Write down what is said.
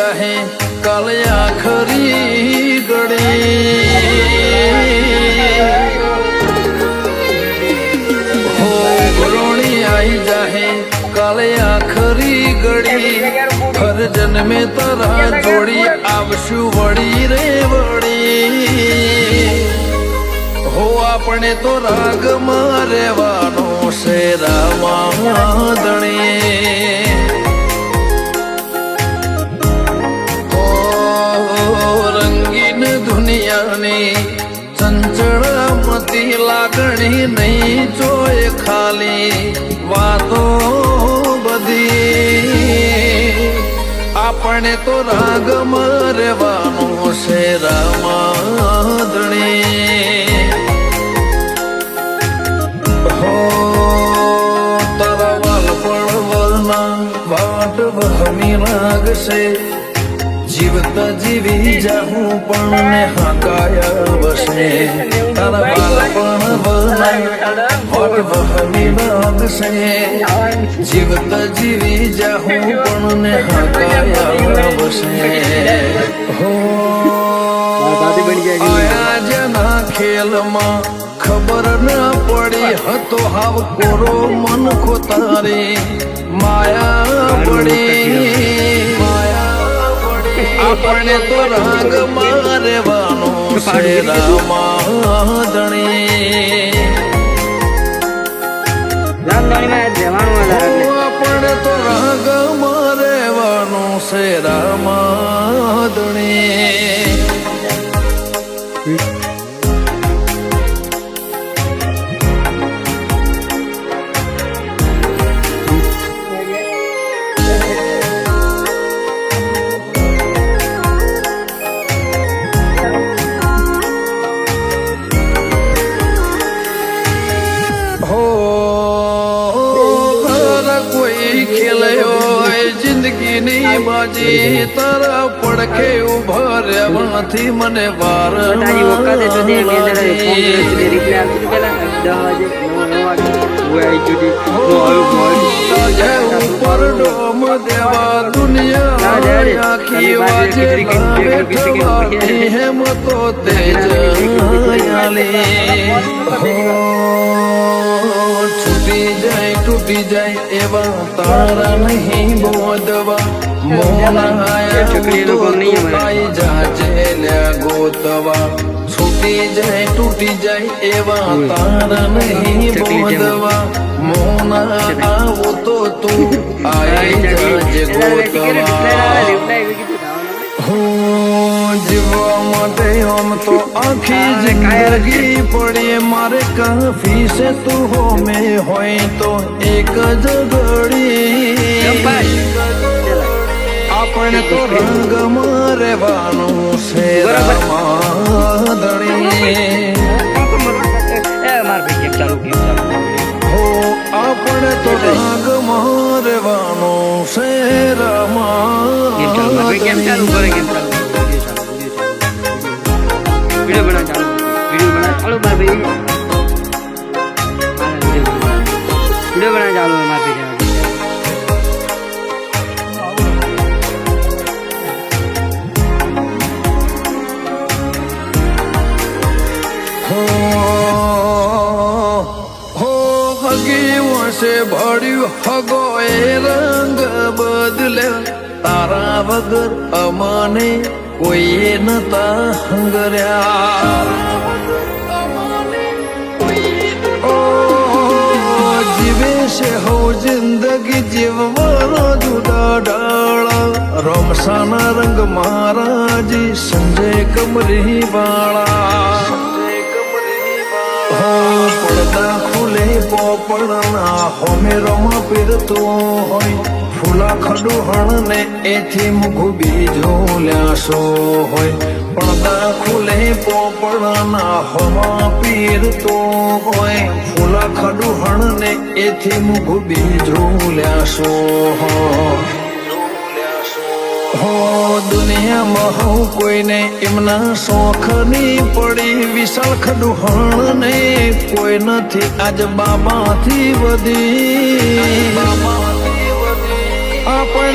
જાહે કાલે આખરી ઘડી હો ઘરોણી આઈ જાહે કાલે આખરી ઘડી હર જન્મે તારા જોડી આવશું વળી રે વળી હો આપણે તો રાગમાં રહેવાનો છે રામાધણી રંગીન દુનિયાની ચંચળમતી લાગણી નહીં જોય ખાલી વાતો બધી આપણે તો રાગમાં રહેવાનું છે રામાધણી હો તારા વાલપણવના વાટ વહમી લાગશે જીવતા જીવી જાહું પણ ને હાકાયા વસે તારા બાળપણ વાટ વહમી લાગશે જીવતા જીવી જાહું પણ ને હાકાયા વસે હો આયા જેના ખેલમાં ખબર ના પડી હતો હાવ કોરો મન ખોતારી માયા પડી આપણે તો રાગમાં રહેવાનું છે રામાધણી આપણે તો રાગમાં રહેવાનું છે રામાધણી જિંદગીની બાજી તારા પડખે ઉભા રહેવાથી મને વાર ઉપર ડોમ દેવા દુનિયા આખી વાજે હેમ તો તેજ છૂટી જાય તૂટી જાય એવા તારા નહીં બોધવા મોનાયા જાજે ગોતવા છૂટી જાય તૂટી જાય એવા તારા નહીં બોધવા મોના આવો તો તું આઈ જાજે ગોતવા જીવવા માટે આમ તો આખી જિંદગી પડી મારે કાફી છે તું હો મેં હોય તો એક જ ઘડી આપણે તો રંગમાં રહેવાનું છે રામાધણી હો આપણે તો રંગમાં રહેવાનું છે રામાધણી वीडियो बना चालू मार भाई वीडियो बना चालू है मार भाई हो हगी वसे भड़्યું हगो ए रंग बदले तारा वगर अमने कोई नता हंगर्યા જીવે છે હો જિંદગી જીવવાનો જુદા ડાળા રમસાના રંગ મહારાજી સંજય કમરી વાળા હો પડદા ખુલે પોપડના હોમે રમા પીરતો હોય ફૂલા ખડુહણ ને એથી મુખું બીજું લ્યાસો હોય પડદા ખુલે પોપડના હોમાં પીરતો હોય ફૂલા ખડુહણ ને એથી મુખું બીજું લ્યાસો હો દુનિયામાં હું કોઈને એમના શોખની પડી વિશાળ ખડુહણ ને કોઈ નથી આજ બાબાથી વધી આપણે